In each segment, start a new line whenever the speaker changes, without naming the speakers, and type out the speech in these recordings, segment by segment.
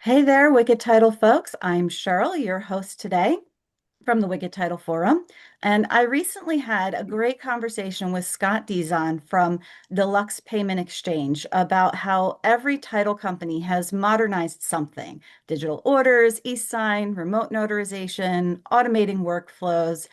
Hey there, Wicked Title folks. I'm Cheryl, your host today from the Wicked Title Forum. And I recently had a great conversation with Scott Dizon from Deluxe Payment Exchange about how every title company has modernized something: digital orders, e-sign, remote notarization, automating workflows.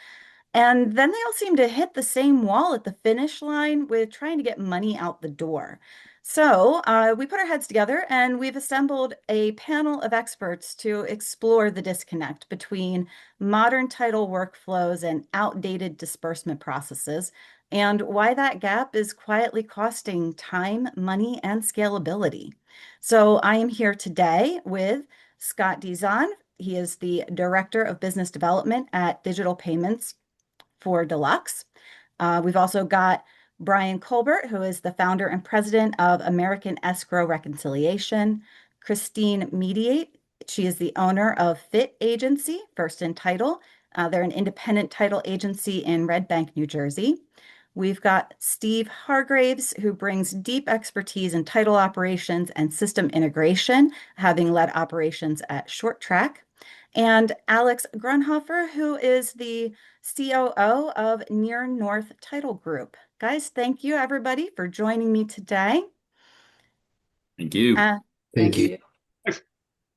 And then they all seem to hit the same wall at the finish line with trying to get money out the door. So we put our heads together and we've assembled a panel of experts to explore the disconnect between modern title workflows and outdated disbursement processes, and why that gap is quietly costing time, money, and scalability. So I am here today with Scott Dizon. He is the Director of Business Development at Digital Payments for Deluxe. We've also got Brian Colbert, who is the founder and president of American Escrow Reconciliation. Christine Mediate, she is the owner of Fit Agency, First in Title. They're an independent title agency in Red Bank, New Jersey. We've got Steve Hargraves, who brings deep expertise in title operations and system integration, having led operations at Short Track. And Alex Grunhofer, who is the COO of Near North Title Group. Guys, thank you everybody for joining me today.
Thank you.
Uh,
Thank
Thank
you.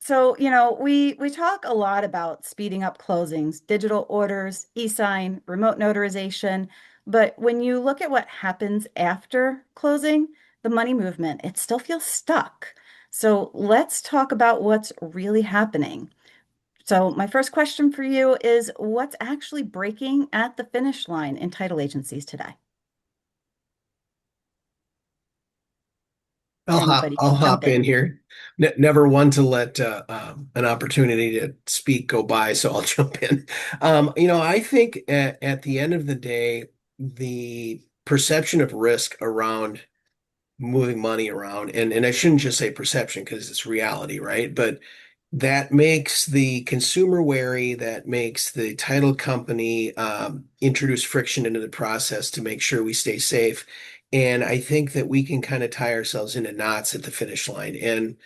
you.
we talk a lot about speeding up closings, digital orders, e-sign, remote notarization, but when you look at what happens after closing, the money movement, it still feels stuck. So let's talk about what's really happening. So my first question for you is, what's actually breaking at the finish line in title agencies today? Anybody
I'll
can jump
hop in
in.
here. Never one to let an opportunity to speak go by, so I'll jump in. I think at the end of the day, the perception of risk around moving money around, and I shouldn't just say perception because it's reality, right? But that makes the consumer wary, that makes the title company introduce friction into the process to make sure we stay safe. And I think that we can kind of tie ourselves into knots at the finish line. And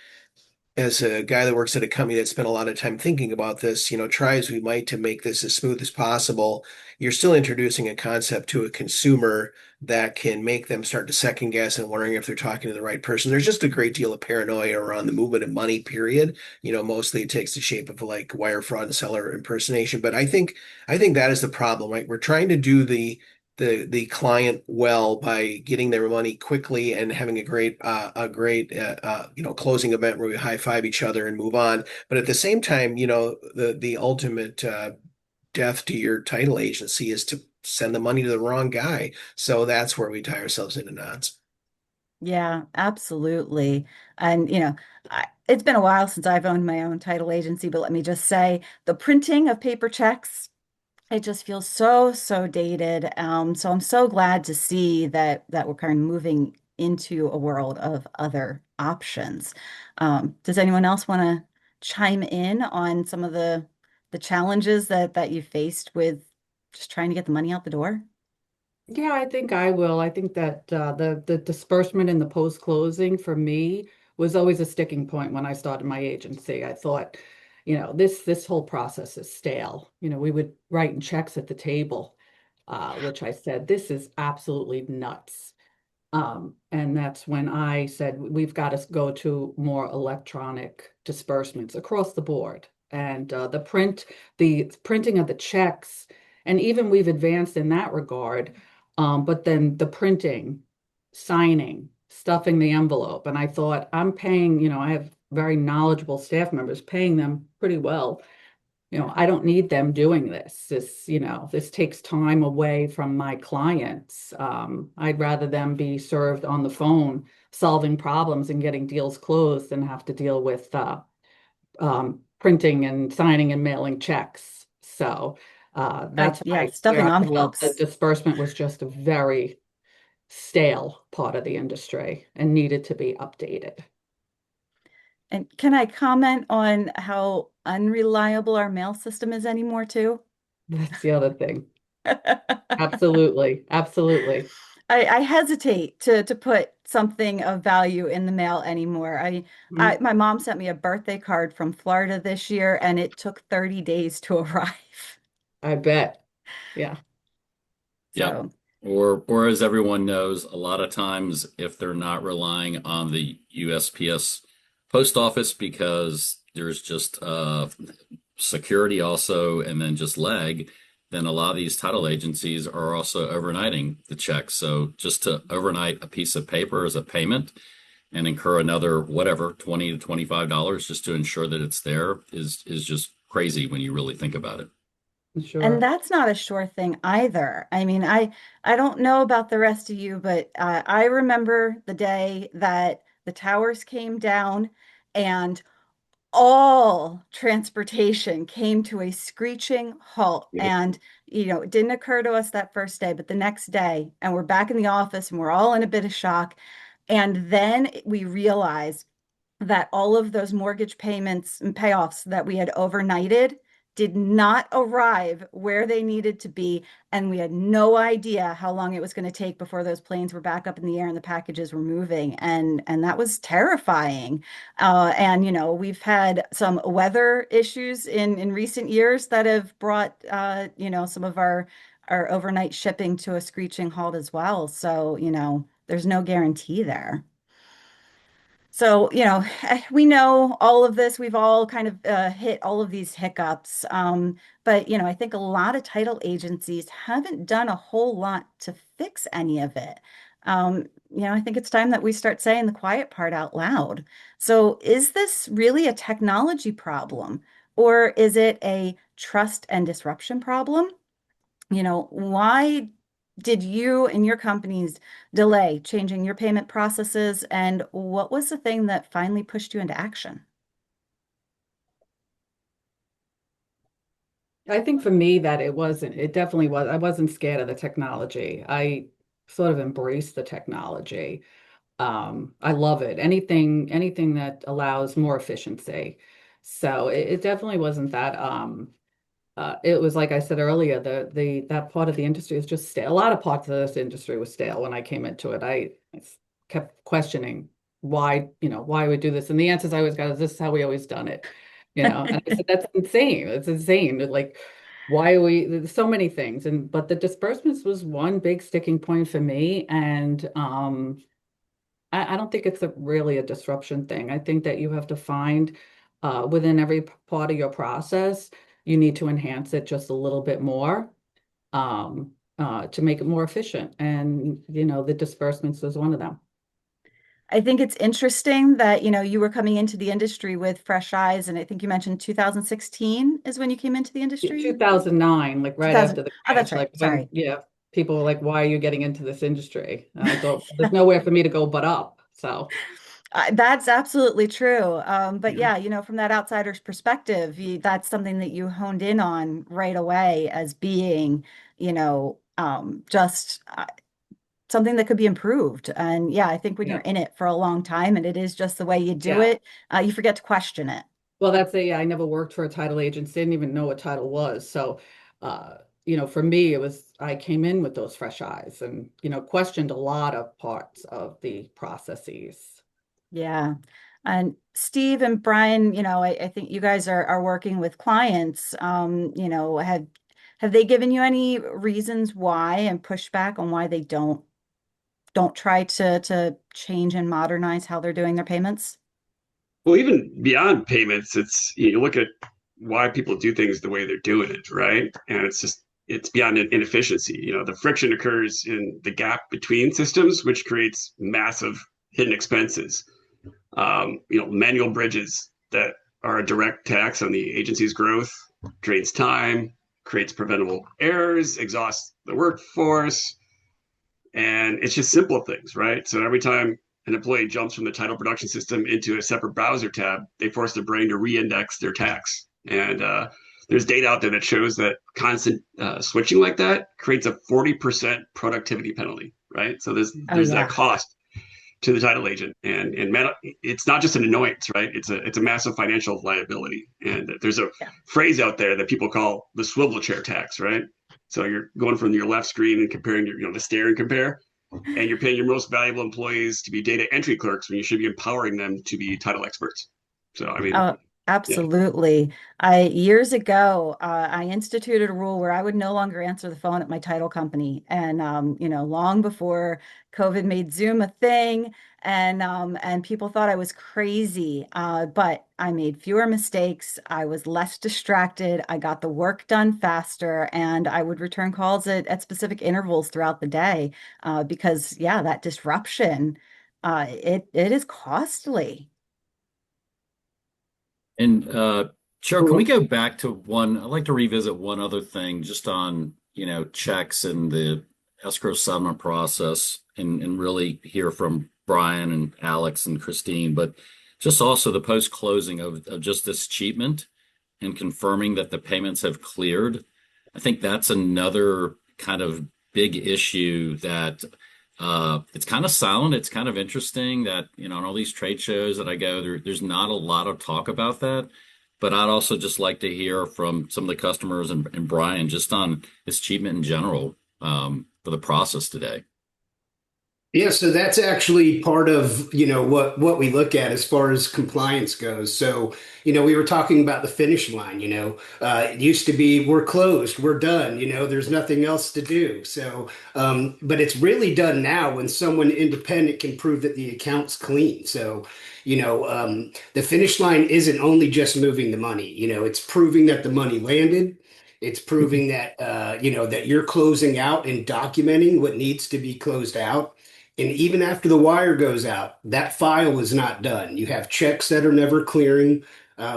as a guy that works at a company that spent a lot of time thinking about this, try as we might to make this as smooth as possible, you're still introducing a concept to a consumer that can make them start to second guess and wondering if they're talking to the right person. There's just a great deal of paranoia around the movement of money, period. Mostly it takes the shape of like wire fraud and seller impersonation. But I think that is the problem, right? We're trying to do the client well by getting their money quickly and having a great closing event where we high five each other and move on. But at the same time, the ultimate death to your title agency is to send the money to the wrong guy. So that's where we tie ourselves into knots.
Yeah, absolutely. And, it's been a while since I've owned my own title agency, but let me just say the printing of paper checks, it just feels so, so dated. So I'm so glad to see that we're kind of moving into a world of other options. Does anyone else want to chime in on some of the challenges that you faced with just trying to get the money out the door?
Yeah, I think I will. I think that the disbursement and the post closing for me was always a sticking point when I started my agency. I thought, this whole process is stale. We would write in checks at the table, which I said, this is absolutely nuts. And that's when I said we've got to go to more electronic disbursements across the board. And the printing of the checks, and even we've advanced in that regard. But then the printing, signing, stuffing the envelope. And I thought, I'm paying, I have very knowledgeable staff members, paying them pretty well. I don't need them doing this. This takes time away from my clients. I'd rather them be served on the phone, solving problems and getting deals closed than have to deal with printing and signing and mailing checks. So
Right.
that's
Yeah,
where
stuffing
I felt that
envelopes.
disbursement was just a very stale part of the industry and needed to be updated.
And can I comment on how unreliable our mail system is anymore too?
That's the other thing. Absolutely. Absolutely.
I hesitate to put something of value in the mail anymore.
Mhm.
My mom sent me a birthday card from Florida this year, and it took 30 days to arrive.
I bet. Yeah.
Yep.
So,
Or as everyone knows, a lot of times if they're not relying on the USPS post office because there's just security also and then just lag, then a lot of these title agencies are also overnighting the checks. So just to overnight a piece of paper as a payment and incur another whatever, 20 to $25 just to ensure that it's there is just crazy when you really think about it.
and
Sure.
that's not a sure thing either. I mean, I don't know about the rest of you, but I remember the day that the towers came down and all transportation came to a screeching halt.
Yep.
And, it didn't occur to us that first day, but the next day, and we're back in the office and we're all in a bit of shock. And then we realized that all of those mortgage payments and payoffs that we had overnighted did not arrive where they needed to be. And we had no idea how long it was going to take before those planes were back up in the air and the packages were moving. And that was terrifying. And, we've had some weather issues in recent years that have brought, some of our overnight shipping to a screeching halt as well. So, there's no guarantee there. So, we know all of this. We've all kind of hit all of these hiccups. But, I think a lot of title agencies haven't done a whole lot to fix any of it. I think it's time that we start saying the quiet part out loud. So, is this really a technology problem, or is it a trust and disruption problem? Why did you and your companies delay changing your payment processes, and what was the thing that finally pushed you into action?
I think for me that it definitely was, I wasn't scared of the technology. I sort of embraced the technology. I love it. Anything that allows more efficiency. So it definitely wasn't that. It was like I said earlier, that part of the industry is just stale. A lot of parts of this industry was stale when I came into it. I kept questioning why we do this, and the answers I always got is this is how we always done it. And I said that's insane. It's insane. Like, why are we? There's so many things, but the disbursements was one big sticking point for me, and I don't think it's really a disruption thing. I think that you have to find within every part of your process, you need to enhance it just a little bit more to make it more efficient. And, the disbursements is one of them.
I think it's interesting that, you were coming into the industry with fresh eyes, and I think you mentioned 2016 is when you came into the industry.
2009, like right
2000.
after the
Oh, that's
crash,
right.
like when,
Sorry.
yeah, people were like, why are you getting into this industry? And I thought, there's nowhere for me to go but up. So,
That's absolutely true. But
yeah.
yeah, from that outsider's perspective, that's something that you honed in on right away as being, just something that could be improved. And yeah, I think when you're
Yeah.
in it for a long time and it is just the way you do
Yeah.
it, you forget to question it.
Well, that's it. Yeah, I never worked for a title agency, didn't even know what title was. So, for me, I came in with those fresh eyes and, questioned a lot of parts of the processes.
Yeah. And Steve and Brian, I think you guys are working with clients. Have they given you any reasons why and pushback on why they don't try to change and modernize how they're doing their payments?
Well, even beyond payments, it's you look at why people do things the way they're doing it, right? And it's beyond inefficiency. The friction occurs in the gap between systems, which creates massive hidden expenses. Manual bridges that are a direct tax on the agency's growth, drains time, creates preventable errors, exhausts the workforce, and it's just simple things, right? So every time an employee jumps from the title production system into a separate browser tab, they force the brain to re-index their tax. And there's data out there that shows that constant switching like that creates a 40% productivity penalty, right? So
Oh
there's that
yeah.
cost to the title agent, and it's not just an annoyance, right? It's a massive financial liability. And there's a
Yeah.
phrase out there that people call the swivel chair tax, right? So you're going from your left screen and comparing the stare and compare. And you're paying your most valuable employees to be data entry clerks when you should be empowering them to be title experts. So, I mean,
Oh,
yeah.
absolutely. I years ago, I instituted a rule where I would no longer answer the phone at my title company, and long before COVID made Zoom a thing, and people thought I was crazy. But I made fewer mistakes. I was less distracted. I got the work done faster, and I would return calls at specific intervals throughout the day, because yeah, that disruption, it is costly.
And Cheryl, can we go back to one? I'd like to revisit one other thing just on, checks and the escrow settlement process and really hear from Brian and Alex and Christine, but just also the post-closing of just this achievement and confirming that the payments have cleared. I think that's another kind of big issue that it's kind of silent. It's kind of interesting that, on all these trade shows that I go, there's not a lot of talk about that. But I'd also just like to hear from some of the customers and Brian just on this achievement in general for the process today.
Yeah, so that's actually part of, what we look at as far as compliance goes. So, we were talking about the finish line, it used to be we're closed, we're done, there's nothing else to do. So, but it's really done now when someone independent can prove that the account's clean. So, the finish line isn't only just moving the money, it's proving that the money landed. It's proving that, that you're closing out and documenting what needs to be closed out. And even after the wire goes out, that file is not done. You have checks that are never clearing,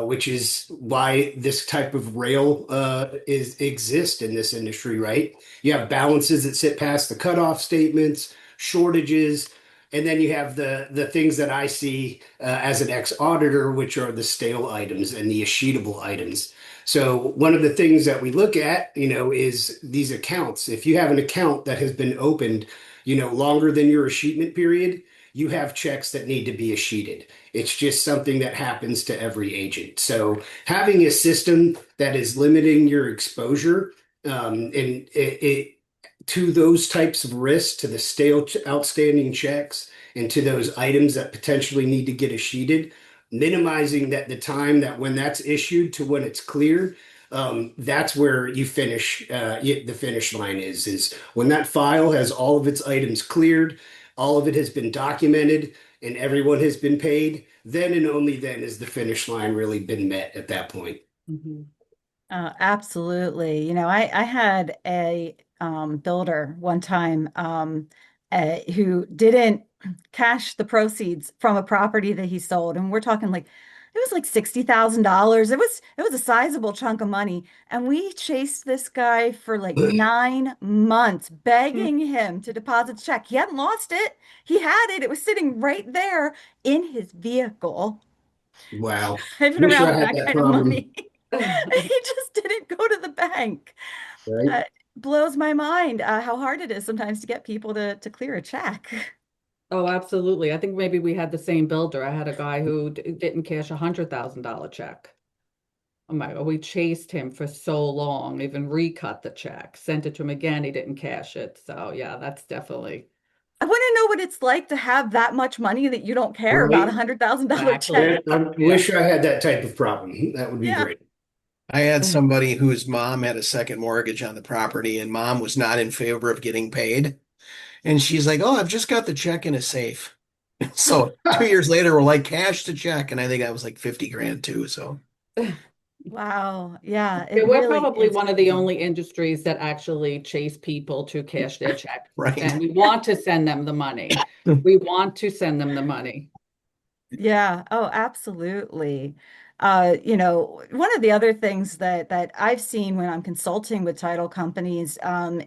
which is why this type of rail exist in this industry, right? You have balances that sit past the cutoff statements, shortages, and then you have the things that I see as an ex-auditor, which are the stale items and the escheatable items. So one of the things that we look at, is these accounts. If you have an account that has been opened longer than your escheatment period, you have checks that need to be escheated. It's just something that happens to every agent. So having a system that is limiting your exposure and to those types of risks, to the stale outstanding checks, and to those items that potentially need to get escheated, minimizing that the time that when that's issued to when it's cleared, that's where you finish. The finish line is when that file has all of its items cleared, all of it has been documented, and everyone has been paid. Then and only then is the finish line really been met at that point.
Mhm.
Absolutely. I had a builder one time, who didn't cash the proceeds from a property that he sold, and we're talking like it was like $60,000. It was a sizable chunk of money, and we chased this guy for like 9 months, begging him to deposit the check. He hadn't lost it. He had it. It was sitting right there in his vehicle,
Wow.
driving
Wish
around
I
with
had
that
that
kind of
problem,
money. He just didn't go to the bank.
right?
Blows my mind how hard it is sometimes to get people to clear a check.
Oh, absolutely. I think maybe we had the same builder. I had a guy who didn't cash $100,000 check. Oh my God, we chased him for so long, even recut the check, sent it to him again. He didn't cash it. So yeah, that's definitely
I want to know what it's like to have that much money that you don't care about a
Right?
$100,000 check.
exactly.
I
Yeah.
wish I had that type of problem. That would be
Yeah.
great.
I had somebody whose mom had a second mortgage on the property, and mom was not in favor of getting paid. And she's like, "Oh, I've just got the check in a safe." So 2 years later, we're like, cash the check. And I think that was like 50 grand too. So,
Wow. Yeah,
Yeah,
it
we're
really
probably
is
one of the
crazy.
only industries that actually chase people to cash their check.
right.
And we want to send them the money. We want to send them the money.
Yeah. Oh, absolutely. One of the other things that I've seen when I'm consulting with title companies,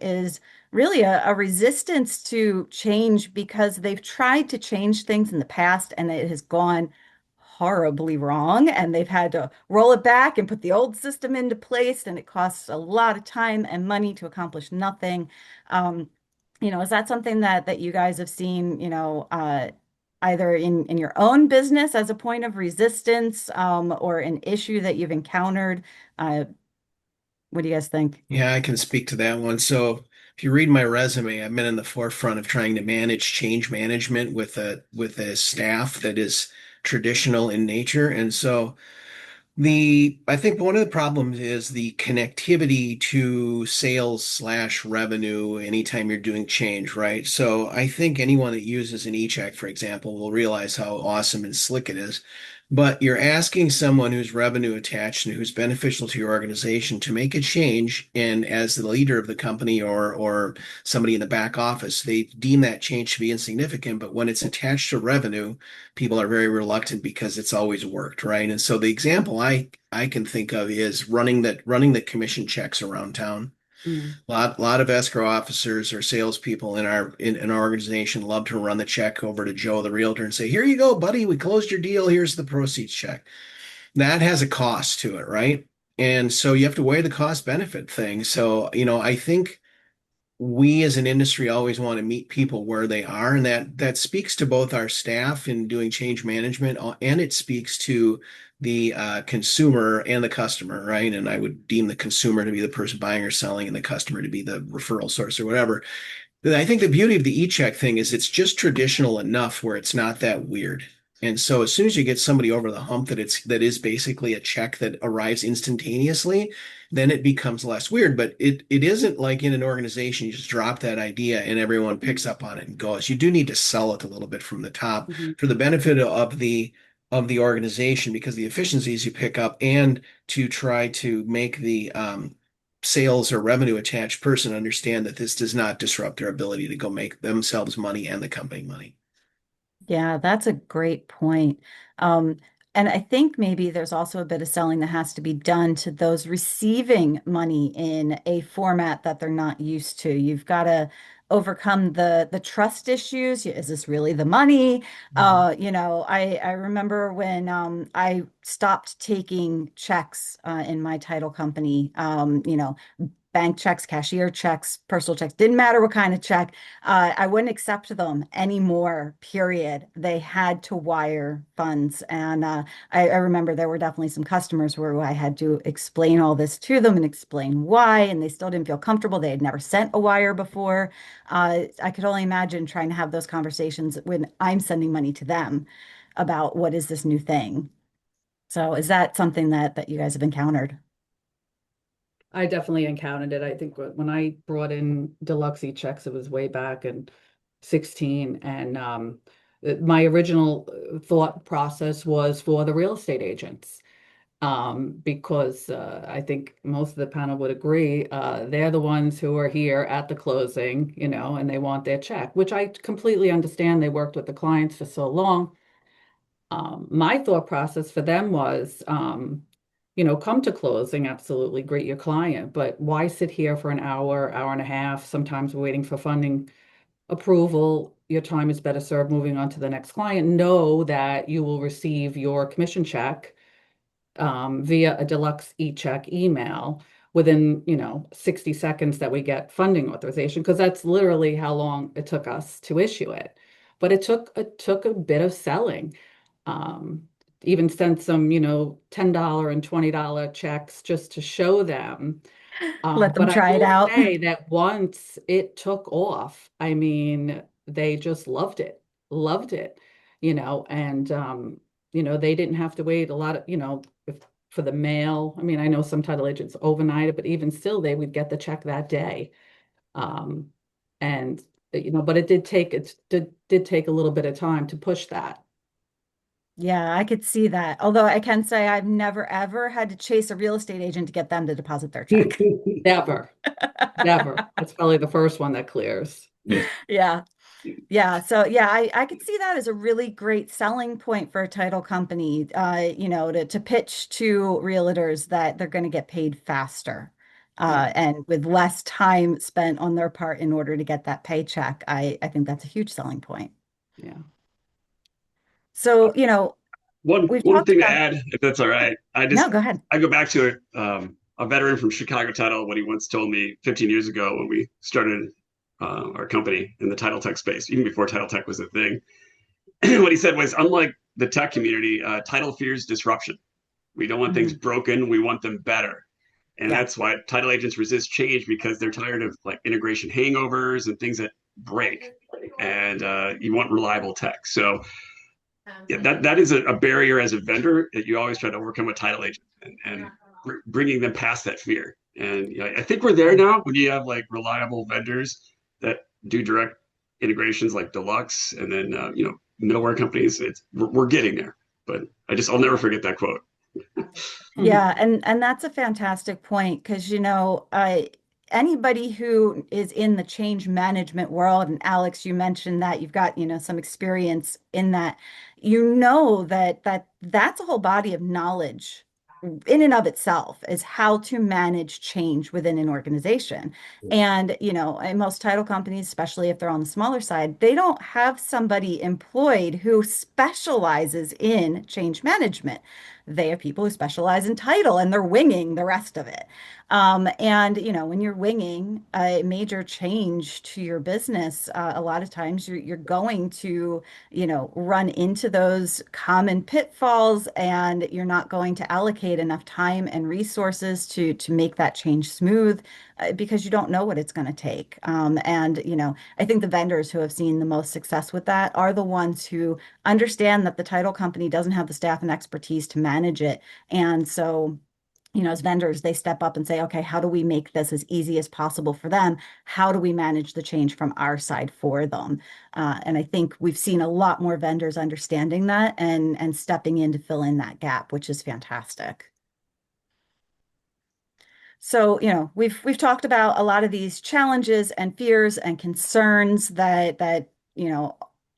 is really a resistance to change because they've tried to change things in the past and it has gone horribly wrong, and they've had to roll it back and put the old system into place, and it costs a lot of time and money to accomplish nothing. Um, is that something that you guys have seen, either in your own business as a point of resistance, or an issue that you've encountered? Uh, what do you guys think?
Yeah, I can speak to that one. So if you read my resume, I've been in the forefront of trying to manage change management with a staff that is traditional in nature. And so I think one of the problems is the connectivity to sales slash revenue anytime you're doing change, right? So I think anyone that uses an e-check, for example, will realize how awesome and slick it is. But you're asking someone who's revenue attached and who's beneficial to your organization to make a change, and as the leader of the company or somebody in the back office, they deem that change to be insignificant. But when it's attached to revenue, people are very reluctant because it's always worked, right? And so the example I can think of is running the commission checks around town.
Mm.
Lot of escrow officers or salespeople in our organization love to run the check over to Joe, the realtor, and say, "Here you go, buddy. We closed your deal. Here's the proceeds check." That has a cost to it, right? And so you have to weigh the cost benefit thing. So, I think we as an industry always want to meet people where they are, and that speaks to both our staff in doing change management, and it speaks to the consumer and the customer, right? And I would deem the consumer to be the person buying or selling, and the customer to be the referral source or whatever. I think the beauty of the e-check thing is it's just traditional enough where it's not that weird. And so as soon as you get somebody over the hump that is basically a check that arrives instantaneously, then it becomes less weird. But it isn't like in an organization, you just drop that idea and everyone picks up on it and goes. You do need to sell it a little bit from the top
Mhm.
for the benefit of the organization, because the efficiencies you pick up, and to try to make the sales or revenue attached person understand that this does not disrupt their ability to go make themselves money and the company money.
Yeah, that's a great point. Um, and I think maybe there's also a bit of selling that has to be done to those receiving money in a format that they're not used to. You've got to overcome the trust issues. Is this really the money? I remember when I stopped taking checks in my title company. Bank checks, cashier checks, personal checks, didn't matter what kind of check. I wouldn't accept them anymore, period. They had to wire funds. And I remember there were definitely some customers where I had to explain all this to them and explain why, and they still didn't feel comfortable. They had never sent a wire before. I could only imagine trying to have those conversations when I'm sending money to them about what is this new thing. So is that something that you guys have encountered?
I definitely encountered it. I think when I brought in Deluxe eChecks, it was way back in 16. And my original thought process was for the real estate agents. Because I think most of the panel would agree, they're the ones who are here at the closing, and they want their check, which I completely understand. They worked with the clients for so long. My thought process for them was, come to closing, absolutely greet your client, but why sit here for an hour, hour and a half? Sometimes we're waiting for funding approval. Your time is better served moving on to the next client. Know that you will receive your commission check via a Deluxe eCheck email within 60 seconds that we get funding authorization, because that's literally how long it took us to issue it. But it took a bit of selling. Um, Even sent some $10 and $20 checks just to show them.
Let them
But I
try it
will
out.
say that once it took off, I mean, they just loved it, and they didn't have to wait a lot of, for the mail. I mean, I know some title agents overnight it, but even still, they would get the check that day. Um, and but it did take a little bit of time to push that.
Yeah, I could see that. Although I can say I've never ever had to chase a real estate agent to get them to deposit their check.
Never, never. That's probably the first one that clears.
Yeah. Yeah. So yeah, I could see that as a really great selling point for a title company, to pitch to realtors that they're going to get paid faster,
Yeah,
and with less time spent on their part in order to get that paycheck. I think that's a huge selling point.
yeah.
So, we've
One
talked
thing to
about,
add, if that's all right.
no, go ahead.
I go back to a veteran from Chicago Title, what he once told me 15 years ago when we started our company in the title tech space, even before title tech was a thing. What he said was, unlike the tech community, title fears disruption. We don't want things broken. We want them better. And
Yeah.
that's why title agents resist change, because they're tired of like integration hangovers and things that break. And you want reliable tech. So yeah, that is a barrier as a vendor that you always try to overcome with title agents, and bringing them past that fear. And I think we're there now when you have like reliable vendors that do direct integrations like Deluxe, and then middleware companies. We're getting there. But I'll never forget that quote.
Yeah, and that's a fantastic point because anybody who is in the change management world, and Alex, you mentioned that you've got some experience in that, that's a whole body of knowledge in and of itself is how to manage change within an organization. And in most title companies, especially if they're on the smaller side, they don't have somebody employed who specializes in change management. They have people who specialize in title and they're winging the rest of it. And when you're winging a major change to your business, a lot of times you're going to, run into those common pitfalls, and you're not going to allocate enough time and resources to make that change smooth, because you don't know what it's going to take. And I think the vendors who have seen the most success with that are the ones who understand that the title company doesn't have the staff and expertise to manage it. And so, as vendors, they step up and say, okay, how do we make this as easy as possible for them? How do we manage the change from our side for them? And I think we've seen a lot more vendors understanding that and stepping in to fill in that gap, which is fantastic. So, we've talked about a lot of these challenges and fears and concerns that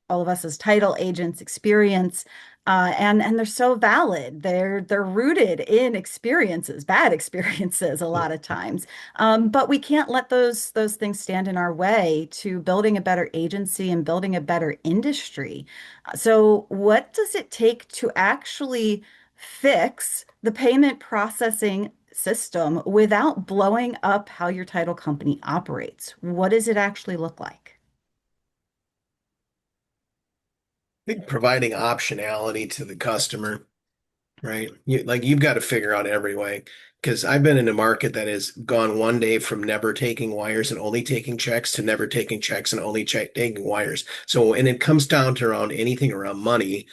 all of us as title agents experience, and they're so valid. They're rooted in experiences, bad experiences, a lot of times. But we can't let those things stand in our way to building a better agency and building a better industry. So, what does it take to actually fix the payment processing system without blowing up how your title company operates? What does it actually look like?
I think providing optionality to the customer, right? You've got to figure out every way. Because I've been in a market that has gone one day from never taking wires and only taking checks to never taking checks and only taking wires. So, and it comes down to around anything around money,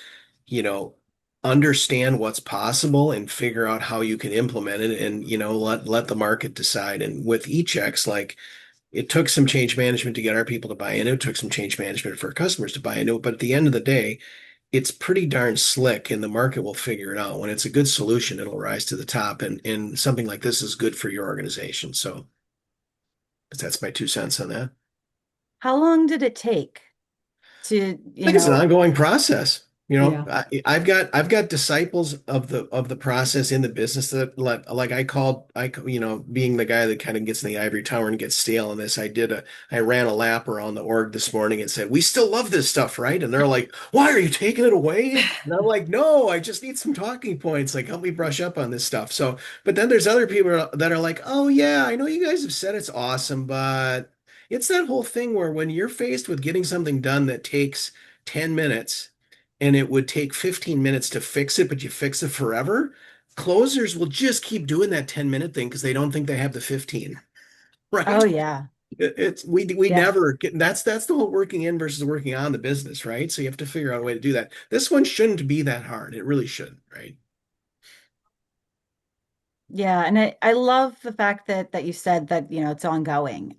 you know, understand what's possible and figure out how you can implement it, and, let the market decide. And with eChecks, like, it took some change management to get our people to buy into it. It took some change management for our customers to buy into it. But at the end of the day, it's pretty darn slick, and the market will figure it out. When it's a good solution, it'll rise to the top, and something like this is good for your organization. So that's my 2 cents on that.
How long did it take to,
I think it's an ongoing process.
Yeah.
I've got disciples of the process in the business that like being the guy that kind of gets in the ivory tower and gets stale in this. I ran a lap around the org this morning and said, "We still love this stuff, right?" And they're like, "Why are you taking it away?" And I'm like, "No, I just need some talking points. Like, help me brush up on this stuff." So, but then there's other people that are like, "Oh yeah, I know you guys have said it's awesome, but it's that whole thing where when you're faced with getting something done that takes 10 minutes and it would take 15 minutes to fix it, but you fix it forever, closers will just keep doing that 10-minute thing because they don't think they have the 15,
Oh
right?
yeah.
We
Yeah.
never get, that's the whole working in versus working on the business, right? So you have to figure out a way to do that. This one shouldn't be that hard. It really shouldn't, right?
Yeah, and I love the fact that you said that, it's ongoing,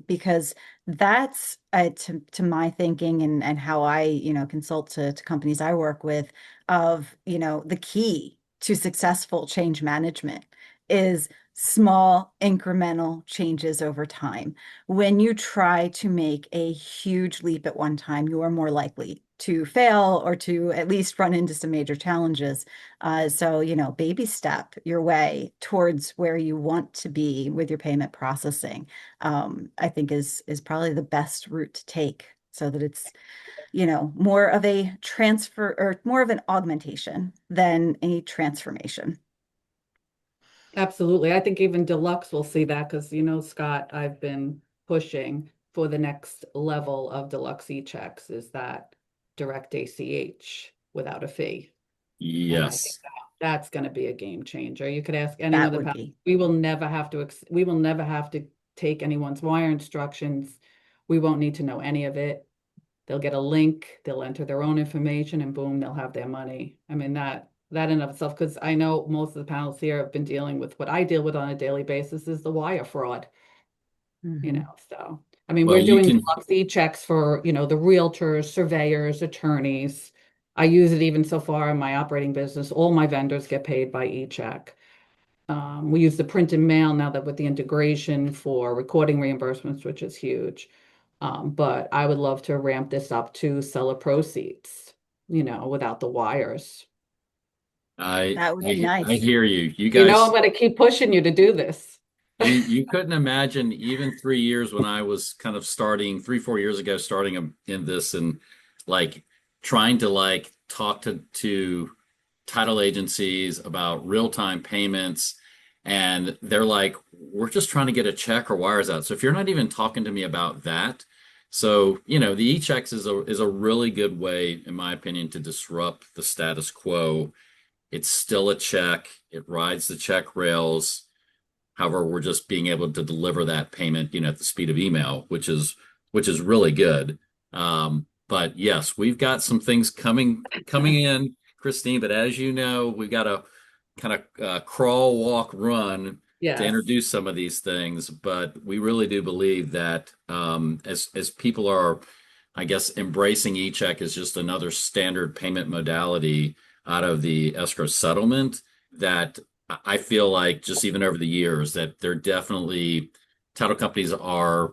because that's to my thinking and how I, consult to companies I work with, of, the key to successful change management is small incremental changes over time. When you try to make a huge leap at one time, you are more likely to fail or to at least run into some major challenges. So, baby step your way towards where you want to be with your payment processing, I think is probably the best route to take, so that it's, more of a transfer or more of an augmentation than a transformation.
Absolutely. I think even Deluxe will see that because, Scott, I've been pushing for the next level of Deluxe eChecks is that direct ACH without a fee. And I think
Yes.
That's going to be a game changer. You could ask any
That
other
would
bank.
be.
We will never have to take anyone's wire instructions. We won't need to know any of it. They'll get a link, they'll enter their own information, and boom, they'll have their money. I mean, that in of itself, because I know most of the panels here have been dealing with what I deal with on a daily basis is the wire fraud,
Mhm.
so I mean,
Well,
we're
you
doing
can,
Deluxe e-checks for, the realtors, surveyors, attorneys. I use it even so far in my operating business. All my vendors get paid by e-check. We use the print and mail now that with the integration for recording reimbursements, which is huge. But I would love to ramp this up to seller proceeds, without the wires.
That would be
I
nice.
hear you. You
I'm
guys,
going to keep pushing you to do this.
you couldn't imagine even 3 years when I was kind of starting 3, 4 years ago, starting in this and like trying to like talk to title agencies about real-time payments. And they're like, we're just trying to get a check or wires out. So if you're not even talking to me about that, so the eChecks is a really good way, in my opinion, to disrupt the status quo. It's still a check. It rides the check rails. However, we're just being able to deliver that payment, at the speed of email, which is really good. But yes, we've got some things coming in, Christine. But as you know, we've got to kind of crawl, walk, run to
Yes.
introduce some of these things. But we really do believe that as people are, I guess, embracing e-check as just another standard payment modality out of the escrow settlement, that I feel like just even over the years that they're definitely title companies are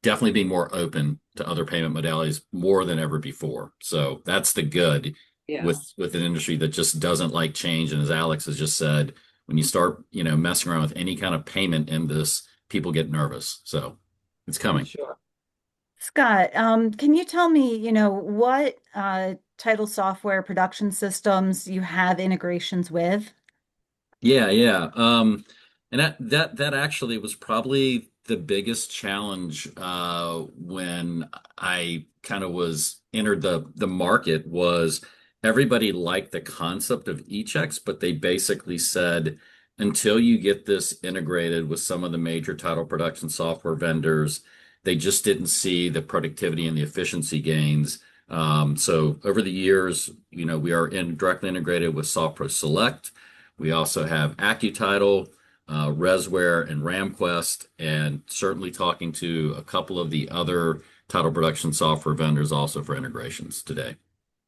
definitely being more open to other payment modalities more than ever before. So that's the good
Yeah.
with an industry that just doesn't like change. And as Alex has just said, when you start, messing around with any kind of payment in this, people get nervous. So it's
I'm
coming.
sure.
Scott, can you tell me, what title software production systems you have integrations with?
Yeah, yeah. And that actually was probably the biggest challenge when I kind of was entered the market was everybody liked the concept of e-checks, but they basically said until you get this integrated with some of the major title production software vendors, they just didn't see the productivity and the efficiency gains. So over the years, we are directly integrated with SoftPro Select. We also have AccuTitle, Resware, and RamQuest, and certainly talking to a couple of the other title production software vendors also for integrations today.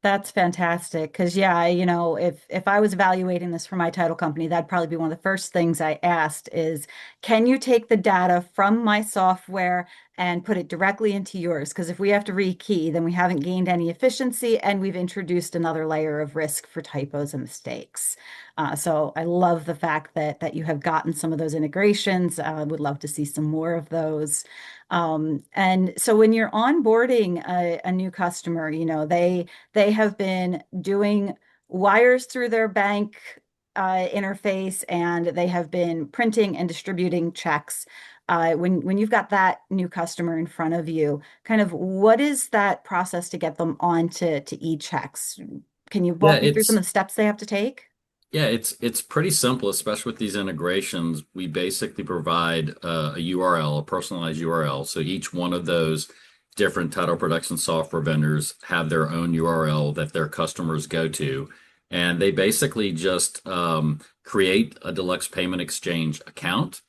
That's fantastic. Because yeah, if I was evaluating this for my title company, that'd probably be one of the first things I asked is, can you take the data from my software and put it directly into yours? Because if we have to rekey, then we haven't gained any efficiency and we've introduced another layer of risk for typos and mistakes. So I love the fact that you have gotten some of those integrations. I would love to see some more of those. And so when you're onboarding a new customer, they have been doing wires through their bank interface, and they have been printing and distributing checks. When you've got that new customer in front of you, kind of what is that process to get them on to eChecks? Can you
Yeah,
walk me through some of the steps they have to take?
it's pretty simple, especially with these integrations. We basically provide a URL, a personalized URL. So each one of those different title production software vendors have their own URL that their customers go to, and they basically just create a Deluxe Payment Exchange account.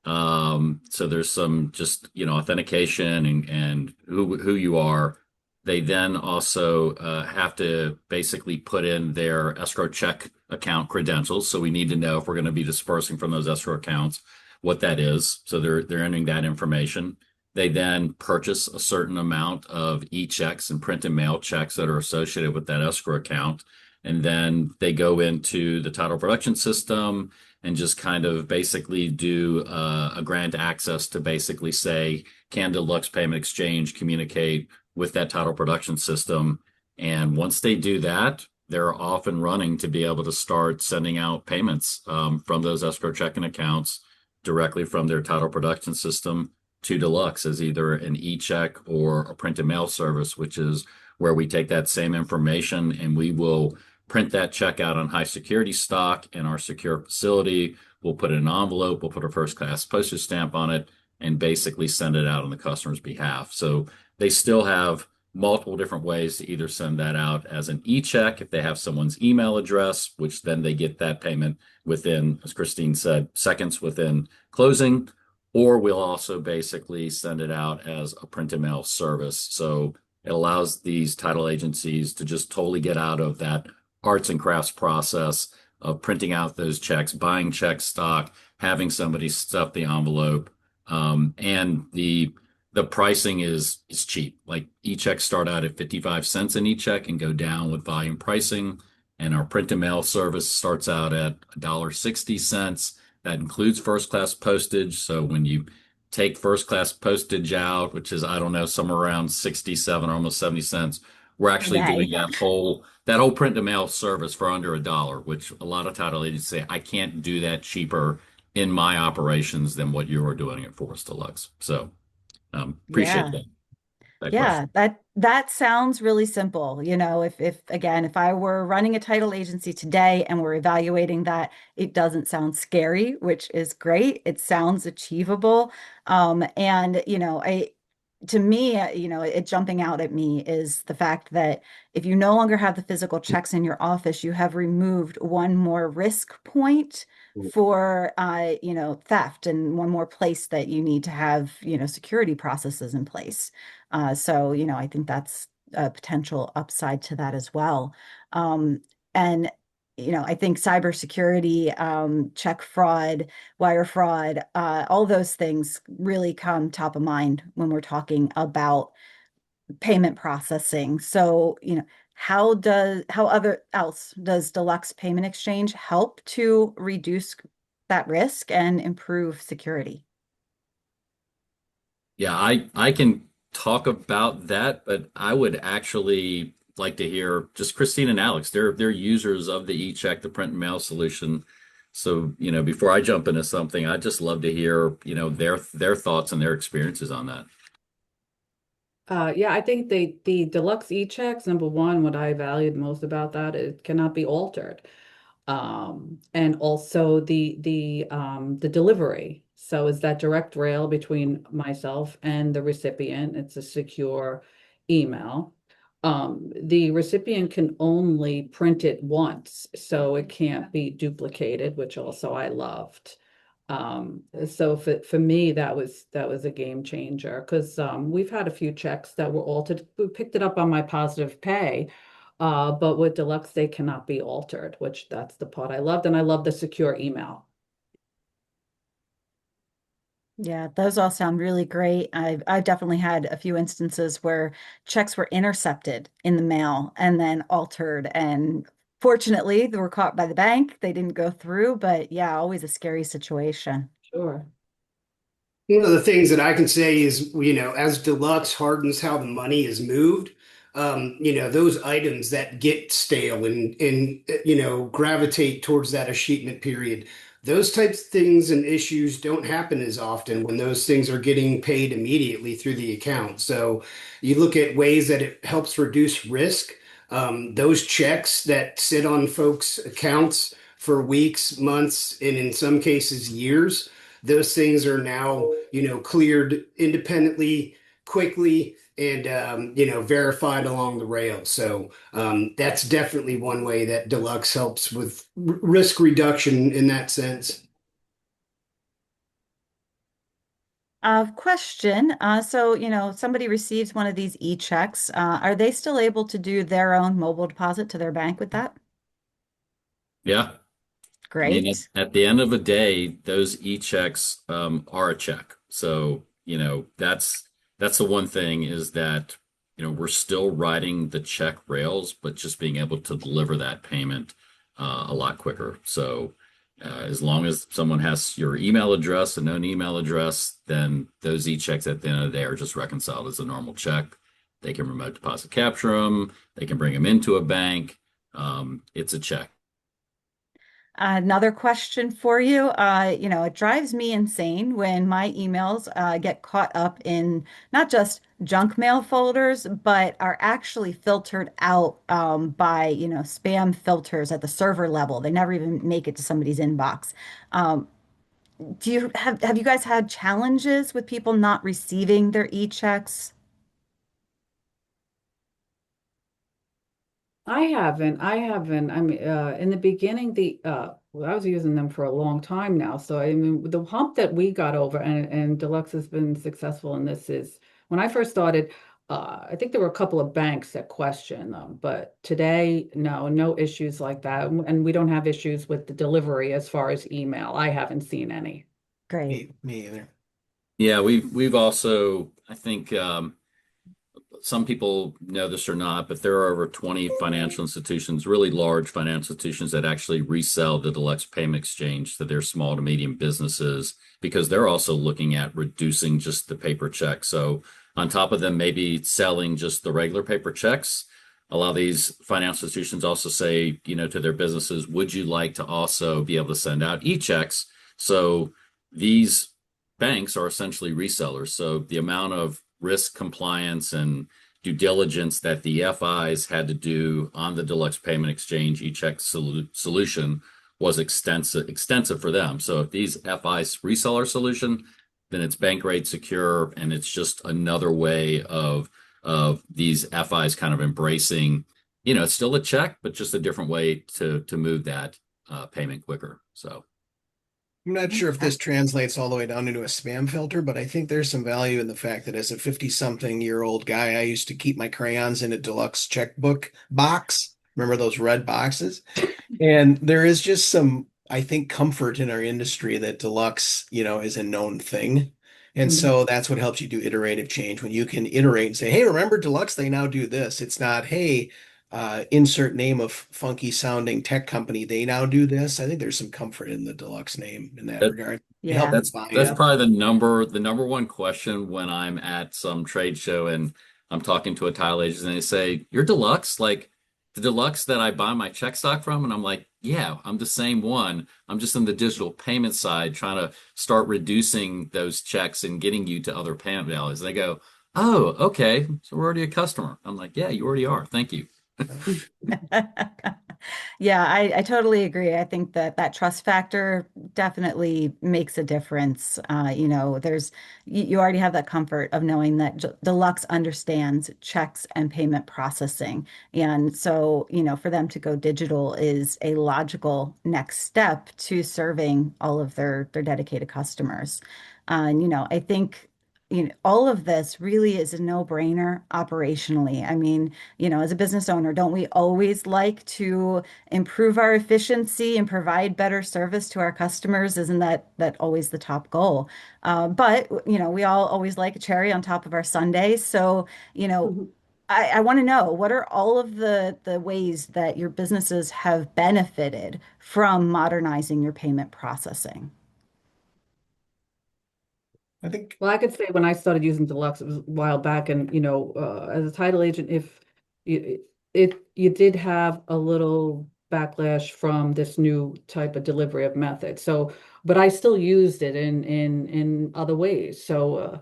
So there's some just authentication and who you are. They then also have to basically put in their escrow check account credentials. So we need to know if we're going to be dispersing from those escrow accounts, what that is. So they're entering that information. They then purchase a certain amount of e-checks and print and mail checks that are associated with that escrow account. And then they go into the title production system and just kind of basically do a grant access to basically say, can Deluxe Payment Exchange communicate with that title production system? And once they do that, they're off and running to be able to start sending out payments from those escrow checking accounts directly from their title production system to Deluxe as either an e-check or a print and mail service, which is where we take that same information and we will print that check out on high security stock in our secure facility. We'll put it in an envelope, we'll put a first class postage stamp on it, and basically send it out on the customer's behalf. So they still have multiple different ways to either send that out as an e-check if they have someone's email address, which then they get that payment within, as Christine said, seconds within closing, or we'll also basically send it out as a print and mail service. So it allows these title agencies to just totally get out of that arts and crafts process of printing out those checks, buying check stock, having somebody stuff the envelope, and the pricing is cheap. Like eChecks start out at 55 cents an eCheck and go down with volume pricing. And our print and mail service starts out at $1.60. That includes first class postage. So when you take first class postage out, which is, I don't know, somewhere around 67 or almost 70 cents, we're actually doing
Right.
that whole print to mail service for under $1, which a lot of title agents say, I can't do that cheaper in my operations than what you are doing it for us, Deluxe. So appreciate
Yeah.
that
Yeah,
question.
that sounds really simple. If again, if I were running a title agency today and we're evaluating that, it doesn't sound scary, which is great. It sounds achievable. And I to me, it jumping out at me is the fact that if you no longer have the physical checks in your office, you have removed one more risk point for theft and one more place that you need to have, security processes in place. So, I think that's a potential upside to that as well. And I think cybersecurity, check fraud, wire fraud, all those things really come top of mind when we're talking about payment processing. So, how other else does Deluxe Payment Exchange help to reduce that risk and improve security?
Yeah, I can talk about that, but I would actually like to hear just Christine and Alex. They're users of the e-check, the print and mail solution. So, before I jump into something, I'd just love to hear, their thoughts and their experiences on that.
Yeah, I think the deluxe e-checks, number one, what I valued most about that, it cannot be altered. And also the delivery. So is that direct rail between myself and the recipient. It's a secure email. The recipient can only print it once, so it can't be duplicated, which also I loved. So for me, that was a game changer because we've had a few checks that were altered. We picked it up on my positive pay, but with Deluxe, they cannot be altered, which that's the part I loved, and I love the secure email.
Yeah, those all sound really great. I've definitely had a few instances where checks were intercepted in the mail and then altered. And fortunately, they were caught by the bank. They didn't go through, but yeah, always a scary situation.
Sure.
One of the things that I can say is, as Deluxe hardens how the money is moved, those items that get stale and gravitate towards that escheatment period, those types of things and issues don't happen as often when those things are getting paid immediately through the account. So you look at ways that it helps reduce risk. Those checks that sit on folks' accounts for weeks, months, and in some cases years, those things are now, cleared independently, quickly, and verified along the rail. So that's definitely one way that Deluxe helps with risk reduction in that sense.
Question. So, somebody receives one of these e-checks. Are they still able to do their own mobile deposit to their bank with that?
Yeah. I mean, at,
Great.
at the end of the day, those e-checks are a check. So, that's the one thing is that, we're still riding the check rails, but just being able to deliver that payment a lot quicker. So, as long as someone has your email address, a known email address, then those e-checks at the end of the day are just reconciled as a normal check. They can remote deposit capture them. They can bring them into a bank. It's a check.
Another question for you. It drives me insane when my emails get caught up in not just junk mail folders, but are actually filtered out by, spam filters at the server level. They never even make it to somebody's inbox. Um, do you have you guys had challenges with people not receiving their e-checks?
I haven't. I mean, in the beginning, well, I was using them for a long time now. So I mean, the hump that we got over, and Deluxe has been successful in this, is when I first started. I think there were a couple of banks that questioned them, but today, no, no issues like that, and we don't have issues with the delivery as far as email. I haven't seen any.
Great.
Me either.
Yeah, we've also, I think some people know this or not, but there are over 20 financial institutions, really large financial institutions that actually resell the Deluxe Payment Exchange to their small to medium businesses because they're also looking at reducing just the paper check. So on top of them, maybe selling just the regular paper checks, a lot of these financial institutions also say, to their businesses, would you like to also be able to send out e-checks? So these banks are essentially resellers. So the amount of risk compliance and due diligence that the FIs had to do on the Deluxe Payment Exchange eCheck solution was extensive for them. So if these FIs resell our solution, then it's bank grade secure, and it's just another way of these FIs kind of embracing, it's still a check, but just a different way to move that payment quicker. So.
I'm not sure if
Okay.
this translates all the way down into a spam filter, but I think there's some value in the fact that as a 50-something-year-old guy, I used to keep my crayons in a deluxe checkbook box. Remember those red boxes? And there is just some, I think, comfort in our industry that deluxe, is a known thing. And
Mhm.
so that's what helps you do iterative change when you can iterate and say, hey, remember deluxe, they now do this. It's not, hey, insert name of funky sounding tech company, they now do this. I think there's some comfort in the deluxe name in that regard. It helped
Yeah.
with
That's
buying.
probably the number one question when I'm at some trade show and I'm talking to a title agent and they say, "You're Deluxe, like the Deluxe that I buy my check stock from," and I'm like, "Yeah, I'm the same one. I'm just in the digital payment side, trying to start reducing those checks and getting you to other payment values." And they go, "Oh, okay, so we're already a customer." I'm like, "Yeah, you already are. Thank you."
Yeah, I totally agree. I think that that trust factor definitely makes a difference. You already have that comfort of knowing that Deluxe understands checks and payment processing. And so, for them to go digital is a logical next step to serving all of their dedicated customers. And, I think, all of this really is a no-brainer operationally. I mean, as a business owner, don't we always like to improve our efficiency and provide better service to our customers? Isn't that always the top goal? But we all always like a cherry on top of our sundae. So, you know,
Mhm.
I want to know, what are all of the ways that your businesses have benefited from modernizing your payment processing?
I think
Well, I could say when I started using Deluxe, it was a while back, and as a title agent, if you did have a little backlash from this new type of delivery of method. So, but I still used it in other ways. So,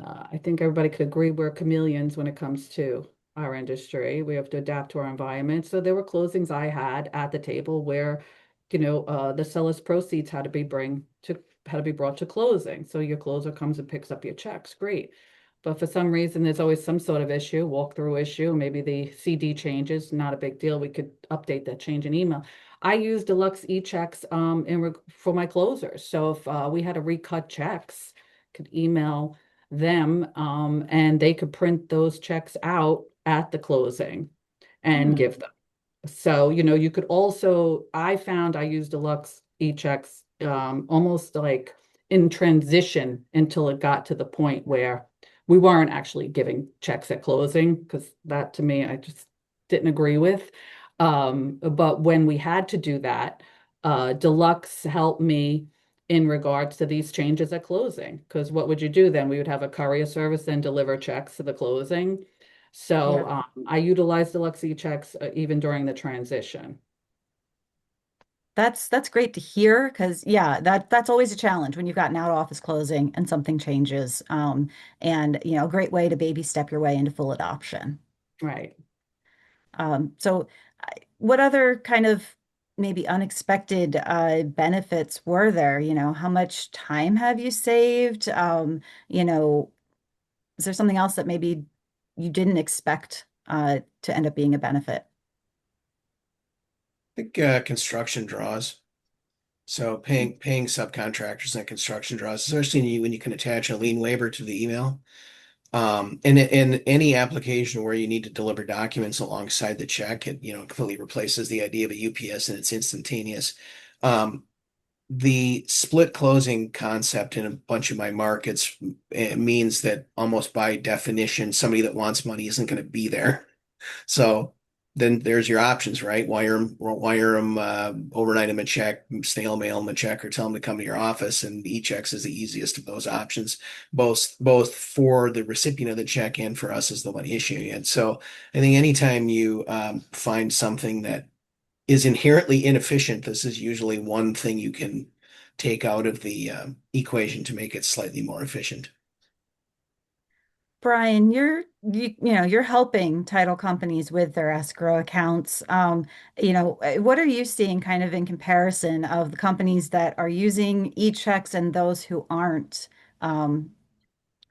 I think everybody could agree we're chameleons when it comes to our industry. We have to adapt to our environment. So there were closings I had at the table where, the seller's proceeds had to be brought to closing. So your closer comes and picks up your checks. Great. But for some reason, there's always some sort of issue, walkthrough issue. Maybe the CD changes, not a big deal. We could update that change in email. I use Deluxe eChecks for my closers. So if we had to recut checks, could email them, and they could print those checks out at the closing and
Hmm.
give them. So, you could also, I found I used Deluxe eChecks almost like in transition until it got to the point where we weren't actually giving checks at closing, because that to me, I just didn't agree with. But when we had to do that, Deluxe helped me in regards to these changes at closing. Because what would you do then? We would have a courier service and deliver checks to the closing. So I utilized Deluxe eChecks even during the transition.
That's great to hear because yeah, that's always a challenge when you've got an out office closing and something changes. And a great way to baby step your way into full adoption.
Right.
So what other kind of maybe unexpected benefits were there? How much time have you saved? You know, is there something else that maybe you didn't expect to end up being a benefit?
I think construction draws. So paying subcontractors and construction draws, especially when you can attach a lien waiver to the email. And in any application where you need to deliver documents alongside the check, it completely replaces the idea of a UPS and it's instantaneous. Um, the split closing concept in a bunch of my markets means that almost by definition, somebody that wants money isn't going to be there. So then there's your options, right? Wire them, overnight them a check, snail mail them a check, or tell them to come to your office. And eChecks is the easiest of those options, both for the recipient of the check and for us as the one issuing it. So I think anytime you find something that is inherently inefficient, this is usually one thing you can take out of the equation to make it slightly more efficient.
Brian, you're helping title companies with their escrow accounts. What are you seeing kind of in comparison of the companies that are using eChecks and those who aren't? Um,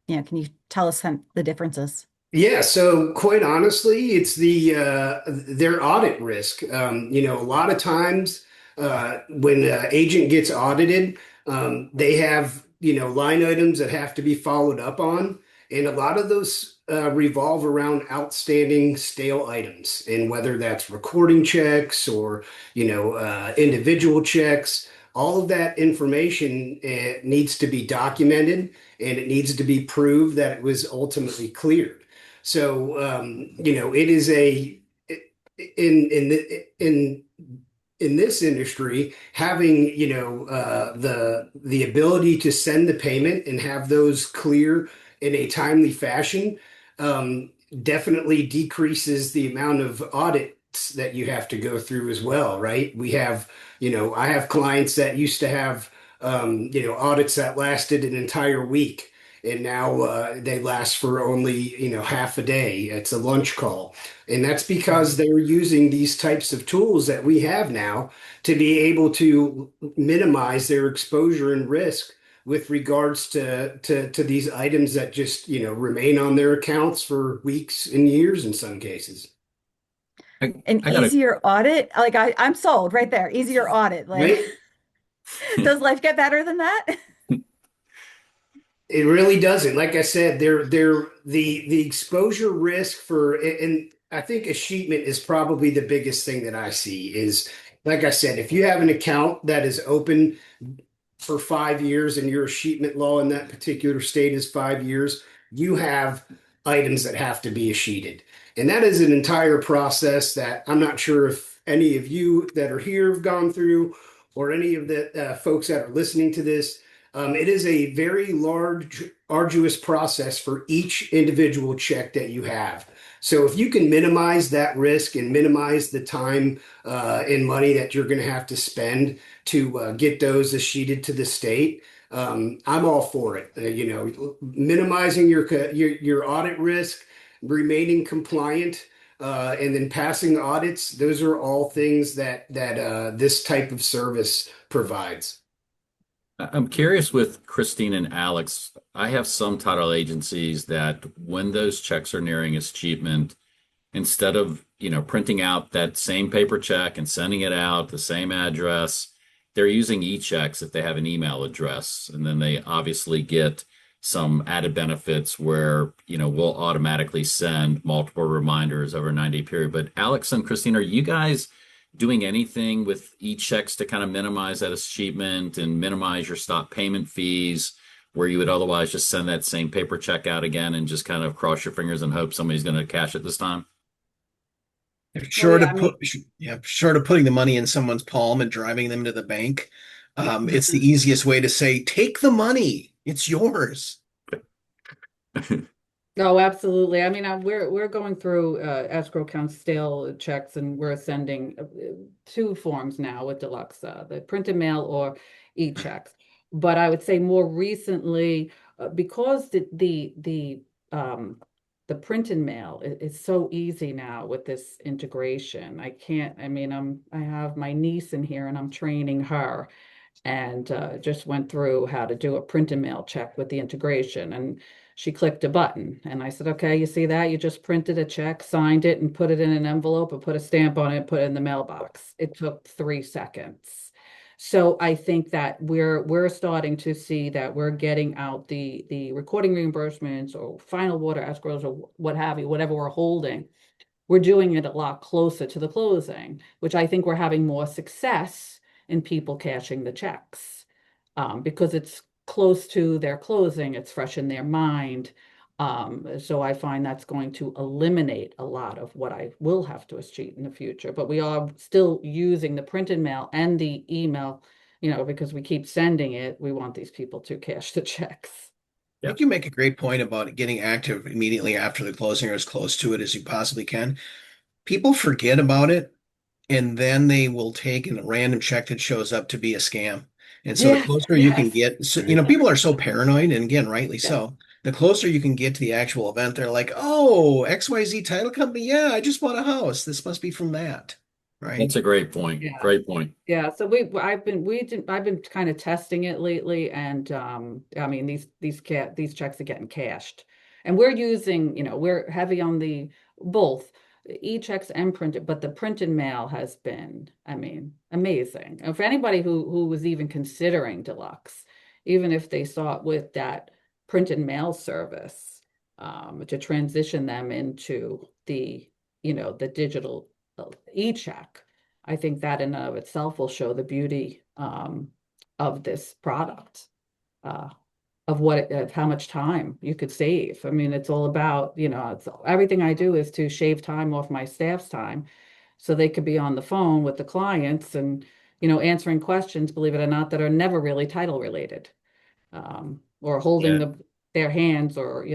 can you tell us the differences?
Yeah, so quite honestly, it's their audit risk. A lot of times when an agent gets audited, they have line items that have to be followed up on, and a lot of those revolve around outstanding stale items, and whether that's recording checks or individual checks. All of that information needs to be documented, and it needs to be proved that it was ultimately cleared. So it is in in this industry, having the ability to send the payment and have those clear in a timely fashion definitely decreases the amount of audits that you have to go through as well, right? I have clients that used to have audits that lasted an entire week, and now they last for only half a day. It's a lunch call, and that's because they're using these types of tools that we have now to be able to minimize their exposure and risk with regards to these items that just remain on their accounts for weeks and years in some cases.
An
I got a
easier audit? Like I'm sold right there. Easier audit. Like,
Right?
does life get better than that?
It really doesn't. Like I said, the exposure risk for, and I think escheatment is probably the biggest thing that I see is, like I said, if you have an account that is open for 5 years and your escheatment law in that particular state is 5 years, you have items that have to be escheated. And that is an entire process that I'm not sure if any of you that are here have gone through, or any of the folks that are listening to this. It is a very large, arduous process for each individual check that you have. So if you can minimize that risk and minimize the time and money that you're going to have to spend to get those escheated to the state, I'm all for it. Minimizing your audit risk, remaining compliant, and then passing audits. Those are all things that this type of service provides.
I'm curious with Christine and Alex. I have some title agencies that when those checks are nearing escheatment, instead of, printing out that same paper check and sending it out the same address, they're using eChecks if they have an email address. And then they obviously get some added benefits where, we'll automatically send multiple reminders over a 90-day period. But Alex and Christine, are you guys doing anything with eChecks to kind of minimize that escheatment and minimize your stop payment fees, where you would otherwise just send that same paper check out again and just kind of cross your fingers and hope somebody's going to cash it this time?
Well,
Short
yeah,
of
I mean,
short of putting the money in someone's palm and driving them to the bank, it's the easiest way to say, take the money. It's yours.
Oh, absolutely. I mean, we're going through escrow account stale checks, and we're sending two forms now with Deluxe, the printed mail or eChecks. But I would say more recently, because the printed mail is so easy now with this integration. I can't. I mean, I have my niece in here, and I'm training her, and just went through how to do a print and mail check with the integration. And she clicked a button. And I said, okay, you see that? You just printed a check, signed it, and put it in an envelope and put a stamp on it, put it in the mailbox. It took 3 seconds. So I think that we're starting to see that we're getting out the recording reimbursements or final water escrows or what have you, whatever we're holding. We're doing it a lot closer to the closing, which I think we're having more success in people cashing the checks, because it's close to their closing, it's fresh in their mind. So I find that's going to eliminate a lot of what I will have to escheat in the future. But we are still using the printed mail and the email, because we keep sending it. We want these people to cash the checks.
I
Yeah.
think you make a great point about getting active immediately after the closing or as close to it as you possibly can. People forget about it and then they will take a random check that shows up to be a scam. And so the
Yes,
closer you can
yes,
get, so, people are so paranoid, and again, rightly
yes.
so. The closer you can get to the actual event, they're like, "Oh, XYZ title company, yeah, I just bought a house. This must be from that." Right?
That's a great point.
Yeah.
Great point.
Yeah, so I've been kind of testing it lately, and I mean these checks are getting cashed, and we're using, we're heavy on the both e-checks and printed, but the printed mail has been, I mean, amazing. And for anybody who was even considering Deluxe, even if they saw it with that printed mail service, to transition them into the digital e-check. I think that in and of itself will show the beauty, of this product, uh, of how much time you could save. I mean, it's all about, everything I do is to shave time off my staff's time so they could be on the phone with the clients and, answering questions, believe it or not, that are never really title related, or holding
Yeah.
their hands, or,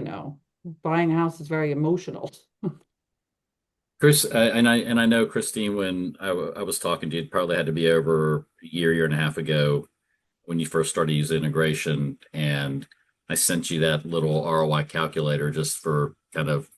buying a house is very emotional.
Chris, and I know Christine, when I was talking to you, it probably had to be over a year and a half ago when you first started using integration, and I sent you that little ROI calculator just for kind of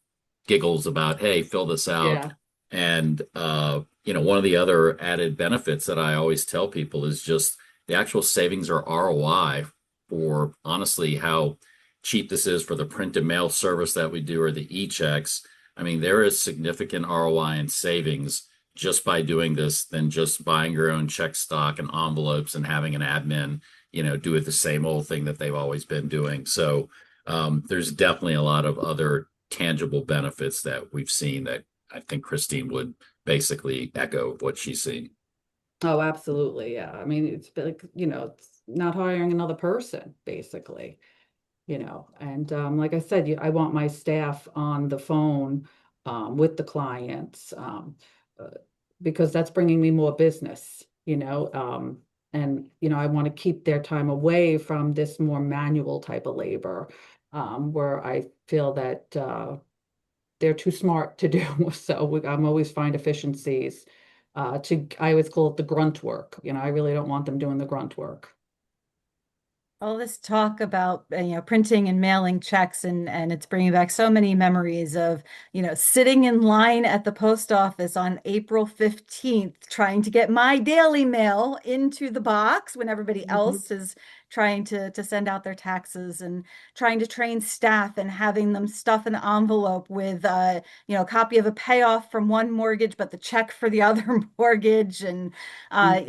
giggles about, hey, fill this out.
Yeah.
And one of the other added benefits that I always tell people is just the actual savings or ROI for honestly how cheap this is for the print and mail service that we do or the e-checks. I mean, there is significant ROI and savings just by doing this than just buying your own check stock and envelopes and having an admin, do it the same old thing that they've always been doing. So there's definitely a lot of other tangible benefits that we've seen that I think Christine would basically echo what she's seen.
Oh, absolutely. Yeah. I mean, it's like, it's not hiring another person, basically, and like I said, I want my staff on the phone, with the clients, uh, because that's bringing me more business, and, I want to keep their time away from this more manual type of labor, where I feel that, they're too smart to do. I'm always find efficiencies. I always call it the grunt work. I really don't want them doing the grunt work.
All this talk about printing and mailing checks, and it's bringing back so many memories of sitting in line at the post office on April 15th trying to get my daily mail into the box when everybody
Mhm.
else is trying to send out their taxes, and trying to train staff and having them stuff an envelope with a copy of a payoff from one mortgage but the check for the other mortgage, and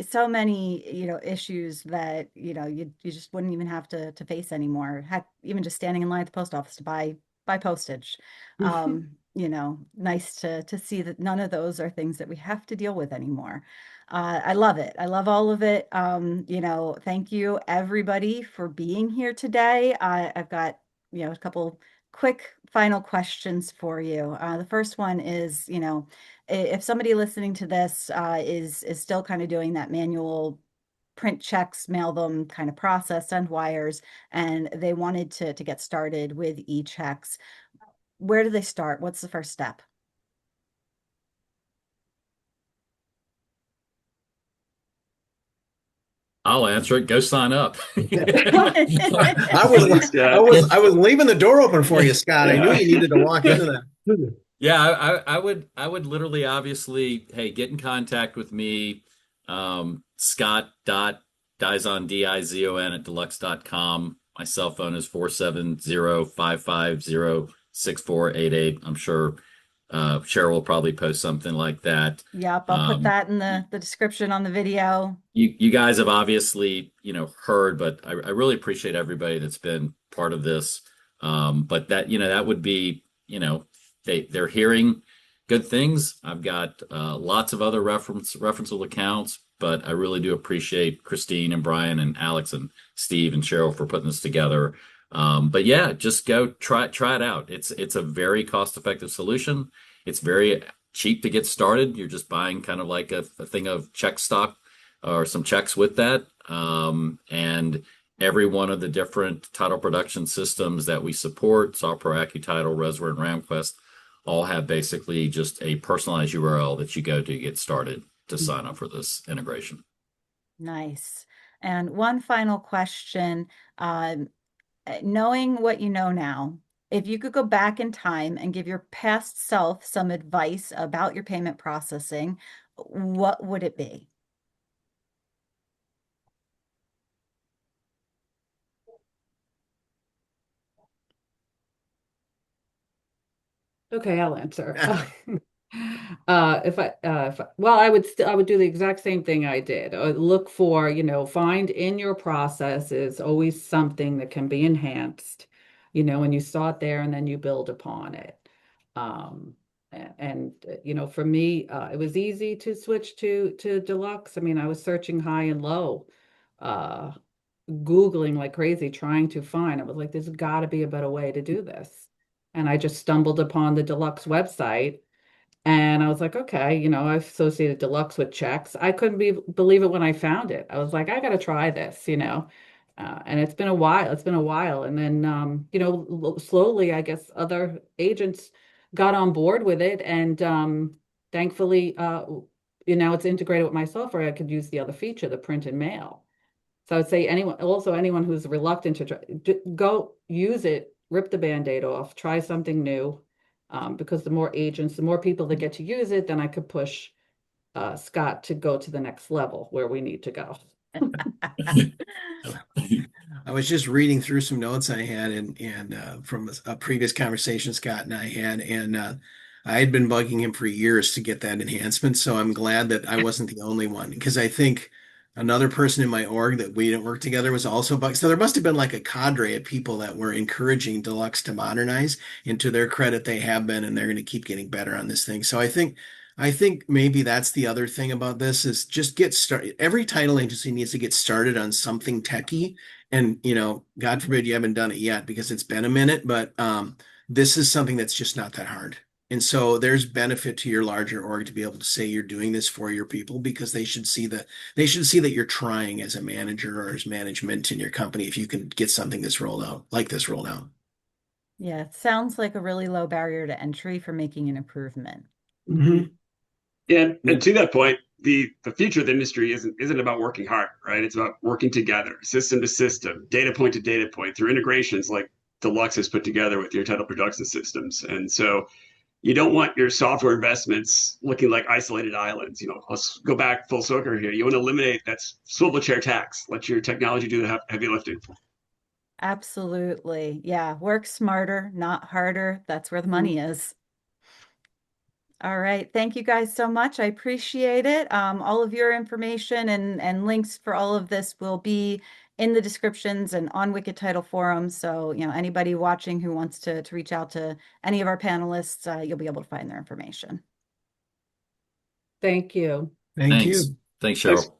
so many issues that you just wouldn't even have to face anymore. Heck, even just standing in line at the post office to buy postage. Nice to see that none of those are things that we have to deal with anymore. I love it. I love all of it. Thank you everybody for being here today. I've got a couple quick final questions for you. The first one is, if somebody listening to this is still kind of doing that manual print checks, mail them kind of process, send wires, and they wanted to get started with e-checks, where do they start? What's the first step?
I'll answer it. Go sign up.
I
Yeah.
I was leaving the door open for you, Scott. I knew you needed to walk into that.
Yeah, I would literally, obviously, hey, get in contact with me, Scott.Dizon, Dizon at deluxe.com. My cell phone is 470-550-6488. I'm sure Cheryl will probably post something like that.
Yep, I'll put that in the description on the video.
You guys have obviously, heard, but I really appreciate everybody that's been part of this. But that would be, they're hearing good things. I've got lots of other referenceable accounts, but I really do appreciate Christine and Brian and Alex and Steve and Cheryl for putting this together. But yeah, just go try it out. It's a very cost-effective solution. It's very cheap to get started. You're just buying kind of like a thing of check stock or some checks with that. And every one of the different title production systems that we support, Software, AccuTitle, Reservoir, and RamQuest, all have basically just a personalized URL that you go to get started to sign up for this integration.
Nice. And one final question, knowing what you know now, if you could go back in time and give your past self some advice about your payment processing, what would it be?
Okay, I'll answer. Well, I would do the exact same thing I did. Look for, find in your process is always something that can be enhanced, and you start there and then you build upon it. For me, it was easy to switch to Deluxe. I mean, I was searching high and low, uh, Googling like crazy, trying to find. I was like, there's got to be a better way to do this. And I just stumbled upon the Deluxe website. And I was like, okay, I associated Deluxe with checks. I couldn't believe it when I found it. I was like, I got to try this. And it's been a while. It's been a while. And then, slowly, I guess other agents got on board with it. And thankfully, it's integrated with my software. I could use the other feature, the print and mail. So I would say anyone who's reluctant to go use it, rip the Band-Aid off, try something new. Because the more agents, the more people that get to use it, then I could push Scott to go to the next level where we need to go.
I was just reading through some notes I had and from a previous conversation Scott and I had, and I had been bugging him for years to get that enhancement. So I'm glad that I wasn't the only one, because I think another person in my org that we didn't work together was also bugged. So there must have been like a cadre of people that were encouraging Deluxe to modernize. And to their credit, they have been, and they're going to keep getting better on this thing. So I think maybe that's the other thing about this is just get started. Every title agency needs to get started on something techie. And, God forbid you haven't done it yet because it's been a minute, but this is something that's just not that hard. And so there's benefit to your larger org to be able to say you're doing this for your people, because they should see that you're trying as a manager or as management in your company if you can get something that's rolled out.
Yeah, it sounds like a really low barrier to entry for making an improvement.
Mm-hmm.
And to that point, the future of the industry isn't about working hard, right? It's about working together, system to system, data point to data point, through integrations like Deluxe has put together with your title production systems. And so you don't want your software investments looking like isolated islands. Let's go back full circle here. You want to eliminate that swivel chair tax. Let your technology do the heavy lifting.
Absolutely. Yeah, work smarter, not harder. That's where the money is. All right. Thank you guys so much. I appreciate it. All of your information and links for all of this will be in the descriptions and on Wicked Title Forum. So, anybody watching who wants to reach out to any of our panelists, you'll be able to find their information.
Thank you.
Thank you.
Thanks, Cheryl.